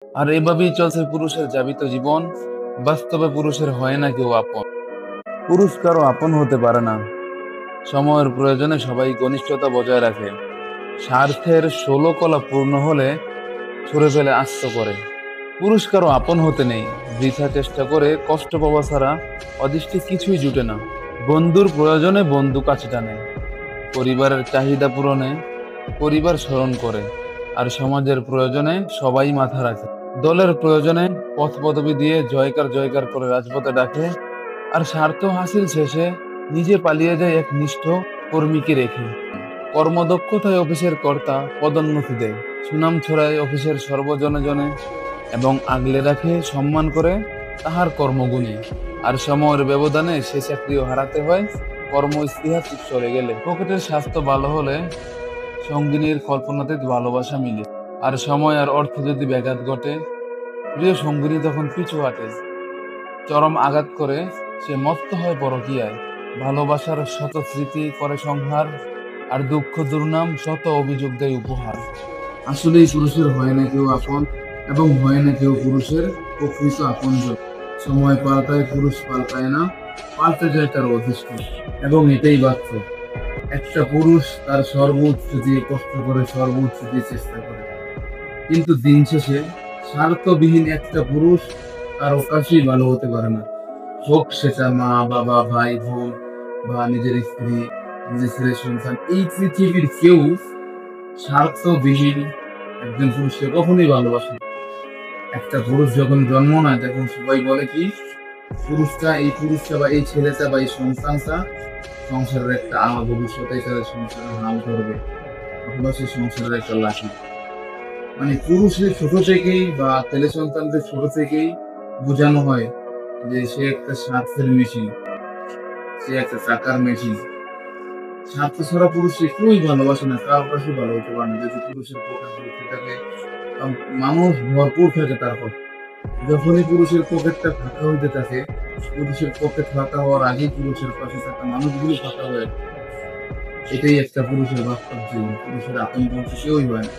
আর এভাবেই চলছে পুরুষের যাবিত জীবন। বাস্তবে পুরুষের হয় না কেউ আপন। পুরুষ কারো আপন হতে পারে না। সময়ের প্রয়োজনে সবাই ঘনিষ্ঠতা বজায় রাখে। স্বার্থের ষোলো কলা পূর্ণ হলে ছুড়ে ফেলে আস্ত করে। পুরুষ কারো আপন হতে নেই। বৃথা চেষ্টা করে কষ্ট পাওয়া ছাড়া অদৃষ্টে কিছুই জুটে না। বন্ধুর প্রয়োজনে বন্ধু কাছে টানে। পরিবারের চাহিদা পূরণে পরিবার স্মরণ করে। আর সমাজের প্রয়োজনে সবাই মাথা রাখে। দলের প্রয়োজনে পথ পদবি দিয়ে জয়কার জয়কার করে রাজপথে ডাকে। আর স্বার্থ হাসিল শেষে নিজে পালিয়ে যায় এক নিষ্ঠ কর্মীকে রেখে। কর্মদক্ষতায় অফিসের কর্তা পদোন্নতি দেয়। সুনাম ছড়ায় অফিসের সর্বজনে জনে এবং আগলে রাখে সম্মান করে তাহার কর্মগুণে। আর সময়ের ব্যবধানে সে চাকরিও হারাতে হয় কর্মস্পৃহা চলে গেলে। পকেটের স্বাস্থ্য ভালো হলে সঙ্গিনীর কল্পনাতে ভালোবাসা মিলে। আর সময় আর অর্থ যদি ব্যাঘাত ঘটে প্রিয় সঙ্গিনী তখন পিছু হাঁটে। চরম আঘাত করে সে মত্ত হয় পরকীয়ায়। ভালোবাসার শত স্মৃতি করে সংহার। আর দুঃখ দুর্নাম শত অভিযোগ দেয় উপহার। আসলেই পুরুষের হয় না কেউ আপন, এবং হয় না কেউ পুরুষের প্রকৃত আপনজন। সময় পাল্টায়, পুরুষ পাল্টায় না, পাল্টে যায় তার অধিষ্ঠ। এবং এটাই বাস্তব। একটা পুরুষ তার সর্বোচ্চ দিয়ে কষ্ট করে, সর্বোচ্চ দিয়ে চেষ্টা করে, কিন্তু দিন শেষে স্বার্থবিহীন একটা পুরুষ তার অকাশেই ভালো হতে পারে না। হোক সেটা মা, বাবা, ভাই, বোন, বা নিজের স্ত্রী, নিজের ছেলে সন্তান। এই পৃথিবীর কেউ স্বার্থবিহীন একজন পুরুষকে কখনোই ভালোবাসে না। একটা পুরুষ যখন জন্ম নেয় তখন সবাই বলে কি, পুরুষটা বা এই ছেলেটা বা এই সন্তানটা সংসারের একটা আলো, ভবিষ্যতে তাদের সংসারের হাল ধরবে, অথবা সেই সংসারের একটা লাঠি। মানে পুরুষের ছোট থেকেই বা ছেলে সন্তানদের ছোট থেকেই বোঝানো হয় যে সে একটা স্বার্থের মেশিন, সে একটা টাকার মেশিন। স্বার্থ ছাড়া পুরুষকে কেউই ভালোবাসে না, কারো কাছে ভালো হতে পারে না। যদি পুরুষের পকেট ভর্তি থাকে, মানুষ ভরপুর থাকে, তারপর যখনই পুরুষের পকেটটা ফাঁকা হইতে থাকে, পুরুষের পকেট ফাঁকা হওয়ার আগেই পুরুষের পাশে থাকা মানুষগুলো ফাঁকা হয়ে যায়। এটাই একটা পুরুষের বাস্তব জীবন। পুরুষের আপন বলতে কেউই হয় না।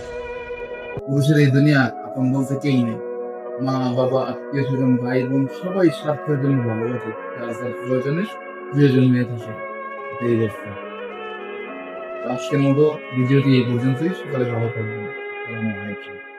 পুরুষের এই দুনিয়া আপন বলতে কেই নেই। মা, বাবা, আত্মীয় স্বজন, ভাই, বোন সবাই স্বার্থের জন্য ভালোবাসে। তারা তার প্রয়োজনে প্রিয়জন নিয়ে থাকে। এটাই বাস্তব। আজকের মতো ভিডিওটি এই পর্যন্তই। সকালে ভালো থাকবেন। আসসালামু আলাইকুম।